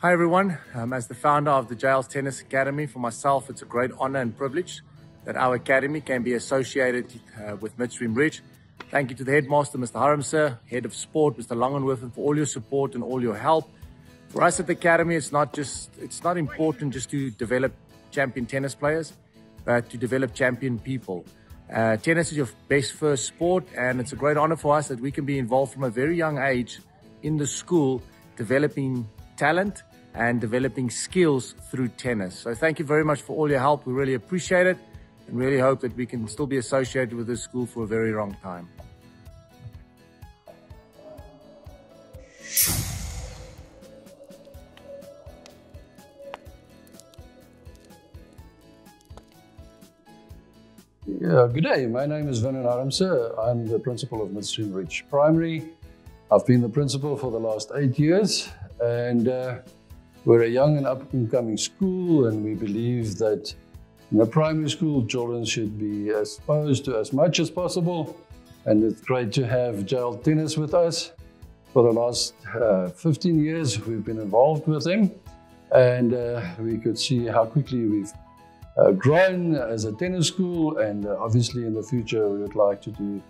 Hi everyone, as the founder of the Jails Tennis Academy, for myself it's a great honor and privilege that our academy can be associated with Midstream Ridge. Thank you to the headmaster, Mr. Haram sir, head of sport, Mr. Langenworth, for all your support and all your help. For us at the academy, it's not important just to develop champion tennis players, but to develop champion people. Tennis is your best first sport, and it's a great honor for us that we can be involved from a very young age in the school, developing talent and developing skills through tennis. So thank you very much for all your help. We really appreciate it and really hope that we can still be associated with this school for a very long time. Yeah, good day. My name is Vernon Haramse. I'm the principal of Midstream Ridge Primary. I've been the principal for the last 8 years, and we're a young and up-and-coming school, and we believe that in the primary school, children should be exposed to as much as possible. And it's great to have Jail Tennis with us. For the last 15 years, we've been involved with them, and we could see how quickly we've grown as a tennis school, and obviously in the future we would like to do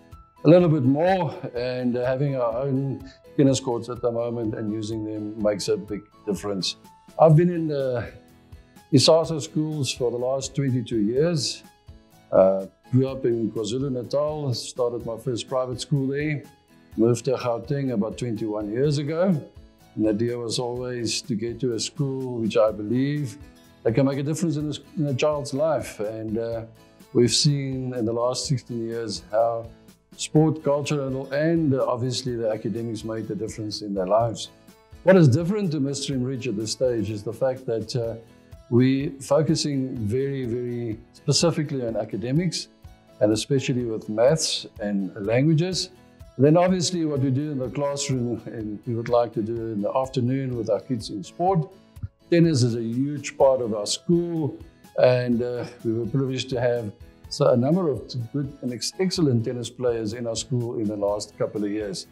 a little bit more, and having our own tennis courts at the moment and using them makes a big difference. I've been in the ISASA schools for the last 22 years. Grew up in KwaZulu-Natal, started my first private school there, moved to Gauteng about 21 years ago. And the idea was always to get to a school which I believe that can make a difference in a child's life. And we've seen in the last 16 years how sport, cultural, and obviously the academics made a difference in their lives. What is different to Midstream Ridge at this stage is the fact that we're focusing very, very specifically on academics, and especially with maths and languages. And then obviously what we do in the classroom, and we would like to do in the afternoon with our kids in sport. Tennis is a huge part of our school, and we were privileged to have a number of good and excellent tennis players in our school in the last couple of years.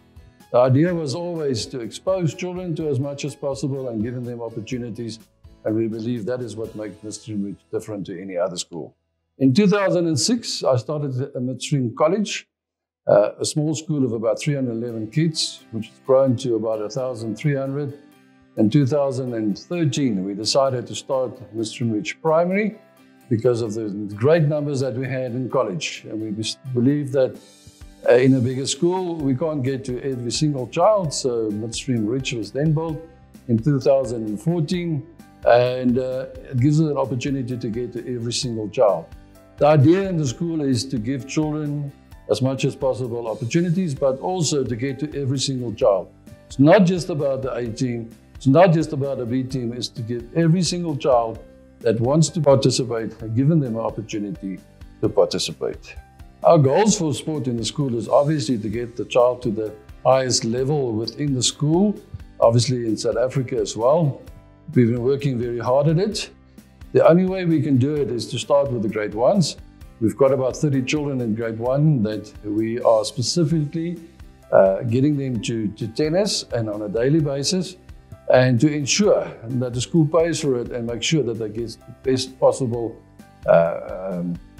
The idea was always to expose children to as much as possible and giving them opportunities, and we believe that is what makes Midstream Ridge different to any other school. In 2006, I started at Midstream College, a small school of about 311 kids, which has grown to about 1,300. In 2013, we decided to start Midstream Ridge Primary because of the great numbers that we had in college. And we believe that in a bigger school, we can't get to every single child. So Midstream Ridge was then built in 2014, and it gives us an opportunity to get to every single child. The idea in the school is to give children as much as possible opportunities, but also to get to every single child. It's not just about the A team. It's not just about a B team. It's to give every single child that wants to participate and given them an opportunity to participate. Our goals for sport in the school is obviously to get the child to the highest level within the school, obviously in South Africa as well. We've been working very hard at it. The only way we can do it is to start with the grade ones. We've got about 30 children in grade one that we are specifically getting them to tennis and on a daily basis, and to ensure that the school pays for it and make sure that they get the best possible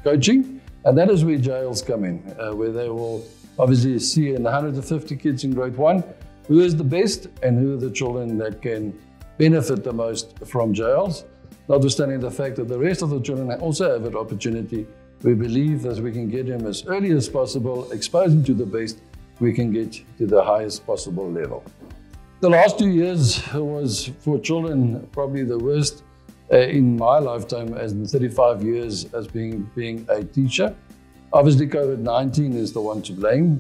coaching. And that is where Jails come in, where they will obviously see in 150 kids in grade one who is the best and who are the children that can benefit the most from Jails. Notwithstanding the fact that the rest of the children also have an opportunity, we believe that we can get them as early as possible, expose them to the best, we can get to the highest possible level. The last 2 years was for children probably the worst in my lifetime as in 35 years as being a teacher. Obviously COVID-19 is the one to blame.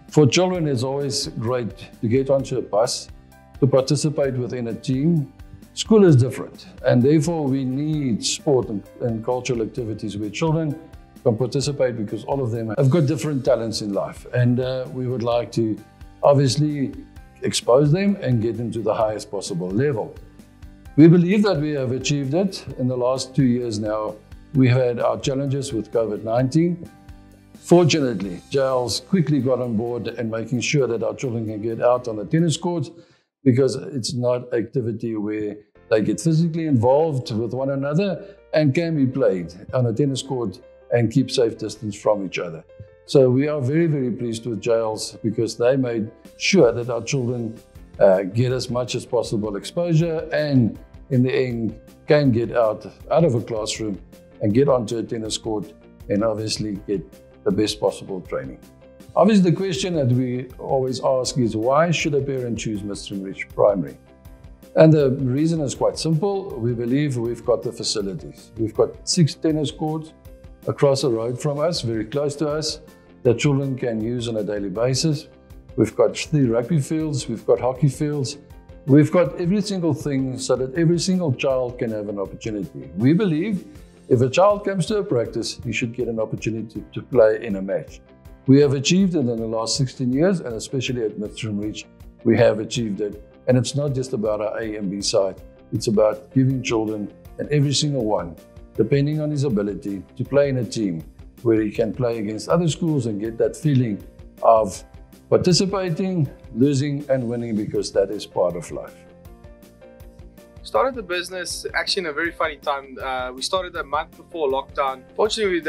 For children it's always great to get onto a bus, to participate within a team. School is different, and therefore we need sport and cultural activities where children can participate, because all of them have got different talents in life, and we would like to obviously expose them and get them to the highest possible level. We believe that we have achieved it. In the last 2 years now, we had our challenges with COVID-19. Fortunately, Jails quickly got on board and making sure that our children can get out on the tennis courts. because it's not activity where they get physically involved with one another and can be played on a tennis court and keep safe distance from each other. So we are very, very pleased with Jails because they made sure that our children get as much as possible exposure and in the end can get out of a classroom and get onto a tennis court and obviously get the best possible training. Obviously, the question that we always ask is, why should a parent choose Midstream Ridge Primary? And the reason is quite simple. We believe we've got the facilities. We've got 6 tennis courts across the road from us, very close to us, that children can use on a daily basis. We've got 3 rugby fields, we've got hockey fields. We've got every single thing so that every single child can have an opportunity. We believe if a child comes to a practice, he should get an opportunity to play in a match. We have achieved it in the last 16 years, and especially at Midstream Ridge, we have achieved it. And it's not just about our A and B side. It's about giving children, and every single one, depending on his ability, to play in a team where he can play against other schools and get that feeling of participating, losing and winning, because that is part of life. Started the business actually in a very funny time. We started a month before lockdown. Fortunately,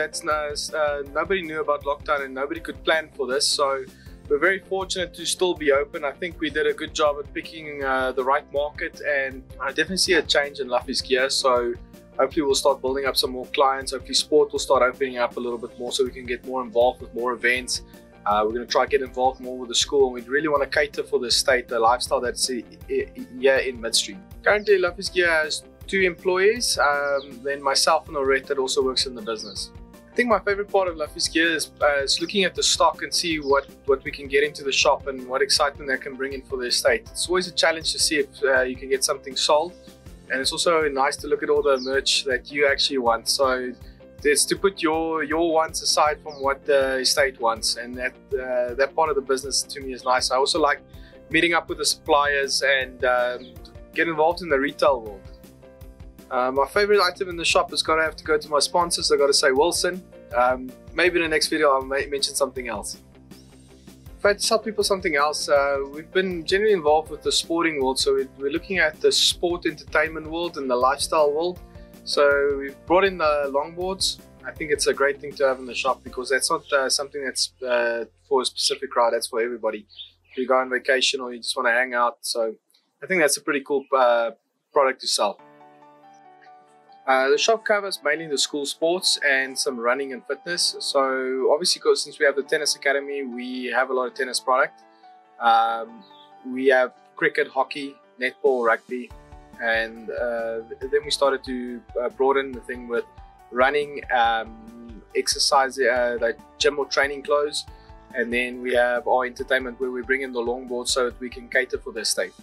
nobody knew about lockdown and nobody could plan for this. So we're very fortunate to still be open. I think we did a good job at picking the right market, and I definitely see a change in Laffies Gear. So hopefully we'll start building up some more clients. Hopefully sport will start opening up a little bit more so we can get more involved with more events. We're going to try to get involved more with the school, and we really want to cater for the state, the lifestyle that's here in Midstream. Currently, Laffies Gear has 2 employees, then myself and Aurette that also works in the business. I think my favorite part of Laffies Gear is looking at the stock and see what we can get into the shop and what excitement that can bring in for the estate. It's always a challenge to see if you can get something sold, and it's also nice to look at all the merch that you actually want. So it's to put your wants aside from what the estate wants, and that part of the business to me is nice. I also like meeting up with the suppliers and get involved in the retail world. My favorite item in the shop is going to have to go to my sponsors. I got to say Wilson. Maybe in the next video I'll mention something else. If I had to tell people something else, we've been generally involved with the sporting world, so we're looking at the sport entertainment world and the lifestyle world. So we've brought in the longboards. I think it's a great thing to have in the shop because that's not something that's for a specific crowd, that's for everybody. If you go on vacation or you just want to hang out. So I think that's a pretty cool product to sell. The shop covers mainly the school sports and some running and fitness. So obviously, since we have the tennis academy, we have a lot of tennis product. We have cricket, hockey, netball, rugby. And then we started to broaden the thing with running, exercise, like gym or training clothes, and then we have our entertainment where we bring in the longboard so that we can cater for the estate.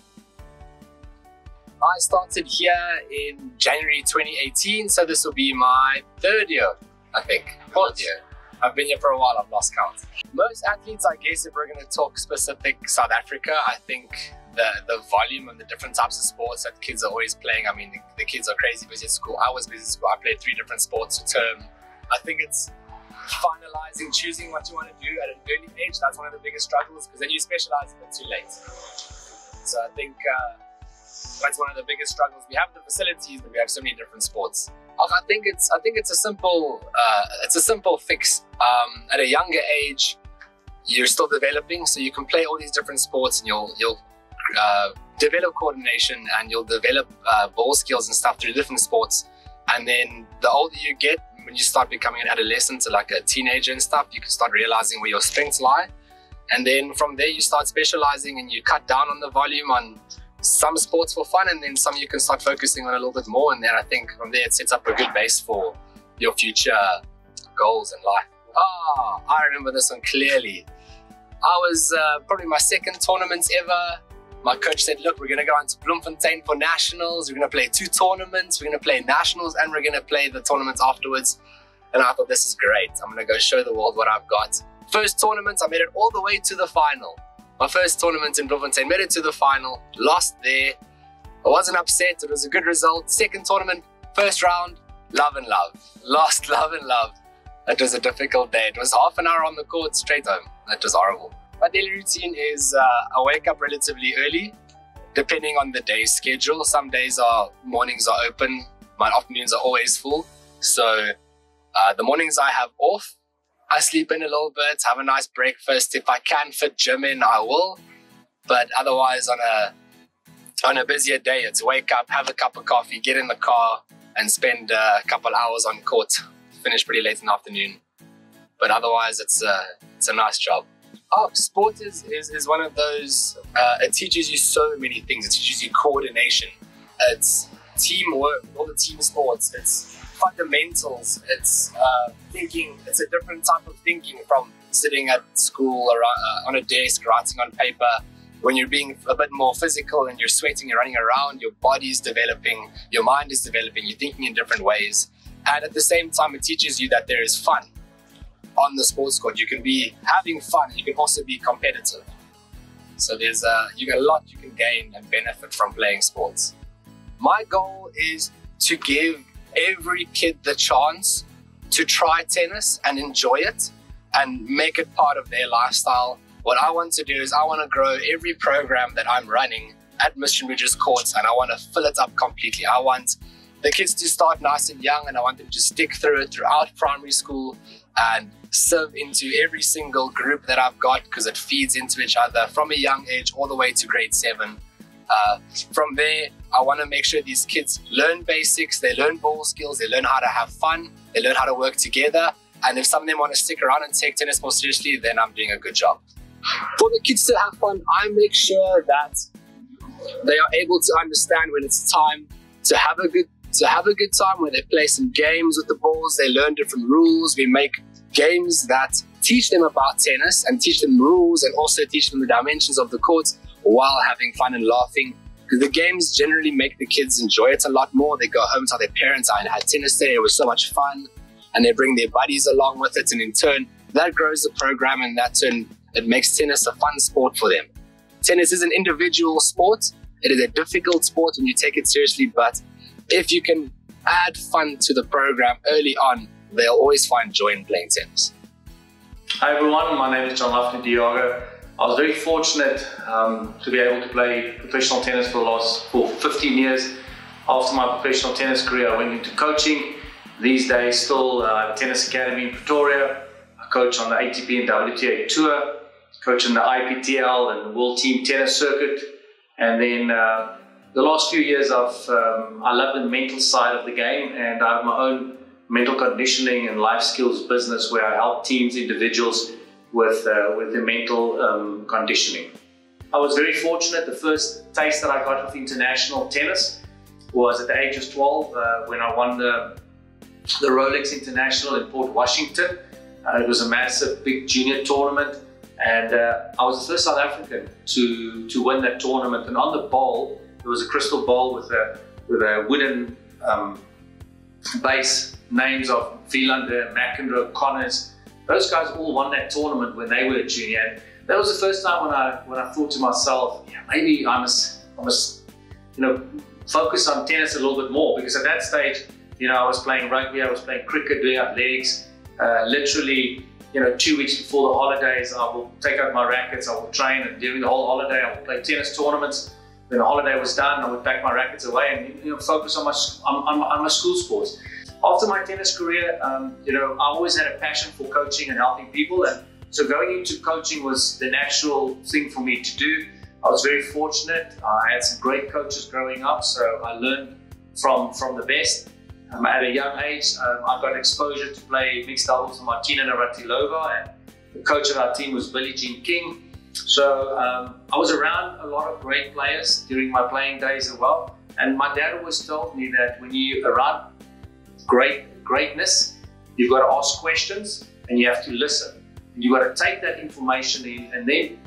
I started here in January 2018, so this will be my 3rd year, I think. 4th year. I've been here for a while, I've lost count. Most athletes, I guess, if we're going to talk specific South Africa, I think the volume and the different types of sports that kids are always playing. I mean, the kids are crazy busy at school. I was busy at school. I played 3 different sports a term. I think it's finalizing, choosing what you want to do at an early age. That's one of the biggest struggles, because then you specialize a bit too late. So I think that's one of the biggest struggles. We have the facilities, but we have so many different sports. I think it's a simple fix. At a younger age, you're still developing, so you can play all these different sports, and you'll develop coordination, and you'll develop ball skills and stuff through different sports. And then the older you get, when you start becoming an adolescent or like a teenager and stuff, you can start realizing where your strengths lie. And then from there you start specializing, and you cut down on the volume on some sports for fun, and then some you can start focusing on a little bit more. And then I think from there it sets up a good base for your future goals in life. I remember this one clearly. I was probably my 2nd tournament ever. My coach said, look, we're going to go into Bloemfontein for nationals. We're going to play 2 tournaments. We're going to play nationals, and we're going to play the tournaments afterwards. And I thought, this is great. I'm going to go show the world what I've got. First tournament, I made it all the way to the final. My first tournament in Bloemfontein, made it to the final, lost there. I wasn't upset, it was a good result. 2nd tournament, 1st round, love and love. Lost, love and love. It was a difficult day. It was half an hour on the court, straight home. That was horrible. My daily routine is I wake up relatively early. depending on the day's schedule. Some days mornings are open, my afternoons are always full. So the mornings I have off, I sleep in a little bit, have a nice breakfast. If I can fit gym in, I will. But otherwise, on a busier day, it's wake up, have a cup of coffee, get in the car, and spend a couple hours on court. Finish pretty late in the afternoon. But otherwise, it's a nice job. Sport is one of those, it teaches you so many things. It teaches you coordination. It's teamwork, all the team sports. It's fundamentals. It's thinking. It's a different type of thinking from sitting at school or on a desk writing on paper. When you're being a bit more physical and you're sweating and running around, your body's developing, your mind is developing, you're thinking in different ways. And at the same time, it teaches you that there is fun on the sports court. You can be having fun, you can also be competitive. So there's you got a lot you can gain and benefit from playing sports. My goal is to give every kid the chance to try tennis and enjoy it and make it part of their lifestyle. What I want to do is I want to grow every program that I'm running at Midstream Ridge's courts, and I want to fill it up completely. I want the kids to start nice and young, and I want them to stick through it throughout primary school and serve into every single group that I've got, because it feeds into each other from a young age all the way to grade 7. From there, I want to make sure these kids learn basics, they learn ball skills, they learn how to have fun, they learn how to work together. And if some of them want to stick around and take tennis more seriously, then I'm doing a good job. For the kids to have fun, I make sure that they are able to understand when it's time to have a good time, where they play some games with the balls, they learn different rules. We make games that teach them about tennis and teach them rules and also teach them the dimensions of the courts while having fun and laughing. Because the games generally make the kids enjoy it a lot more. They go home, tell their parents, I had tennis today, it was so much fun. And they bring their buddies along with it, and in turn, that grows the program, and that turn, it makes tennis a fun sport for them. Tennis is an individual sport. It is a difficult sport when you take it seriously, but if you can add fun to the program early on, they'll always find joy in playing tennis. Hi everyone, my name is Laffies Gear. I was very fortunate to be able to play professional tennis for 15 years. After my professional tennis career, I went into coaching. These days, still Tennis Academy in Pretoria. I coach on the ATP and WTA Tour, coach in the IPTL and World Team Tennis Circuit. And then the last few years, I love the mental side of the game, and I have my own mental conditioning and life skills business where I help teams, individuals with their mental conditioning. I was very fortunate. The first taste that I got of international tennis was at the age of 12 when I won the Rolex International in Port Washington. It was a massive, big junior tournament, and I was the first South African to win that tournament. And on the bowl, there was a crystal bowl with a wooden base, names of Wielander, McEnroe, Connors. Those guys all won that tournament when they were a junior. And that was the first time when I thought to myself, yeah, maybe I must focus on tennis a little bit more, because at that stage, I was playing rugby, I was playing cricket, doing athletics. Literally, 2 weeks before the holidays, I will take out my rackets, I will train, and during the whole holiday, I will play tennis tournaments. When the holiday was done, I would pack my rackets away and focus on my school sports. After my tennis career, I always had a passion for coaching and helping people, and so going into coaching was the natural thing for me to do. I was very fortunate. I had some great coaches growing up, so I learned from the best. At a young age, I got exposure to play mixed doubles with Martina Navratilova, and the coach of our team was Billie Jean King. So I was around a lot of great players during my playing days as well. And my dad always told me that when you're around greatness, you've got to ask questions and you have to listen. And you've got to take that information in and then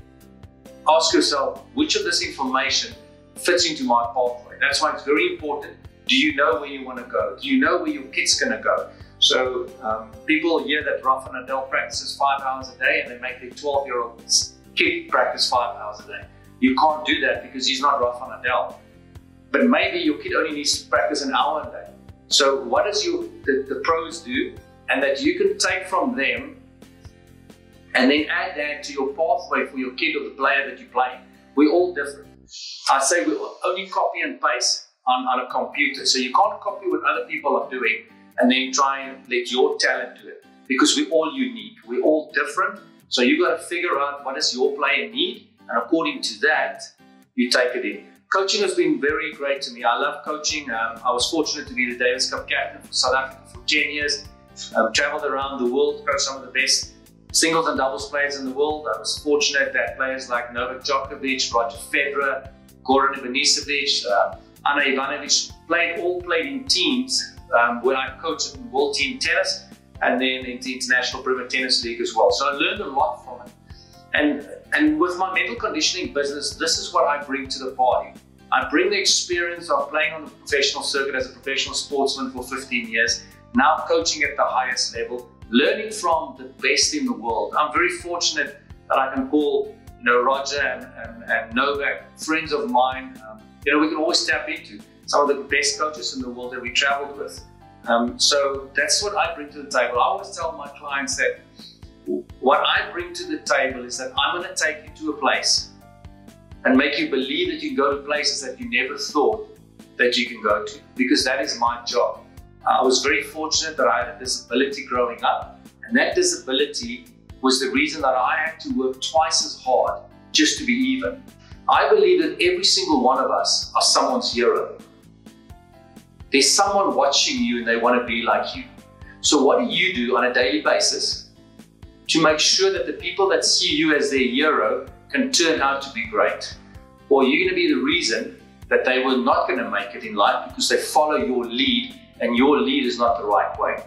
ask yourself, which of this information fits into my pathway? That's why it's very important. Do you know where you want to go? Do you know where your kid's going to go? So people hear that Rafa Nadal practices 5 hours a day and they make their 12-year-old kid practice 5 hours a day. You can't do that because he's not Rafa Nadal. But maybe your kid only needs to practice an hour a day. So what does the pros do, and that you can take from them and then add that to your pathway for your kid or the player that you play. We're all different. I say we only copy and paste on a computer. So you can't copy what other people are doing and then try and let your talent do it, because we're all unique, we're all different. So you got to figure out what does your player need, and according to that, you take it in. Coaching has been very great to me. I love coaching. I was fortunate to be the Davis Cup captain for South Africa for 10 years. Traveled around the world, coached some of the best singles and doubles players in the world. I was fortunate that players like Novak Djokovic, Roger Federer, Goran Ivanisevic, Ana Ivanovic all played in teams when I coached in World Team Tennis and then in the International Premier Tennis League as well. So I learned a lot from it. And with my mental conditioning business, this is what I bring to the party. I bring the experience of playing on the professional circuit as a professional sportsman for 15 years, now coaching at the highest level, learning from the best in the world. I'm very fortunate that I can call Roger and Novak friends of mine. We can always tap into some of the best coaches in the world that we traveled with. So that's what I bring to the table. I always tell my clients that what I bring to the table is that I'm going to take you to a place and make you believe that you can go to places that you never thought that you can go to, because that is my job. I was very fortunate that I had a disability growing up, and that disability was the reason that I had to work twice as hard just to be even. I believe that every single one of us are someone's hero. There's someone watching you and they want to be like you. So what do you do on a daily basis to make sure that the people that see you as their hero can turn out to be great? Or you're going to be the reason that they were not going to make it in life because they follow your lead, and your lead is not the right way.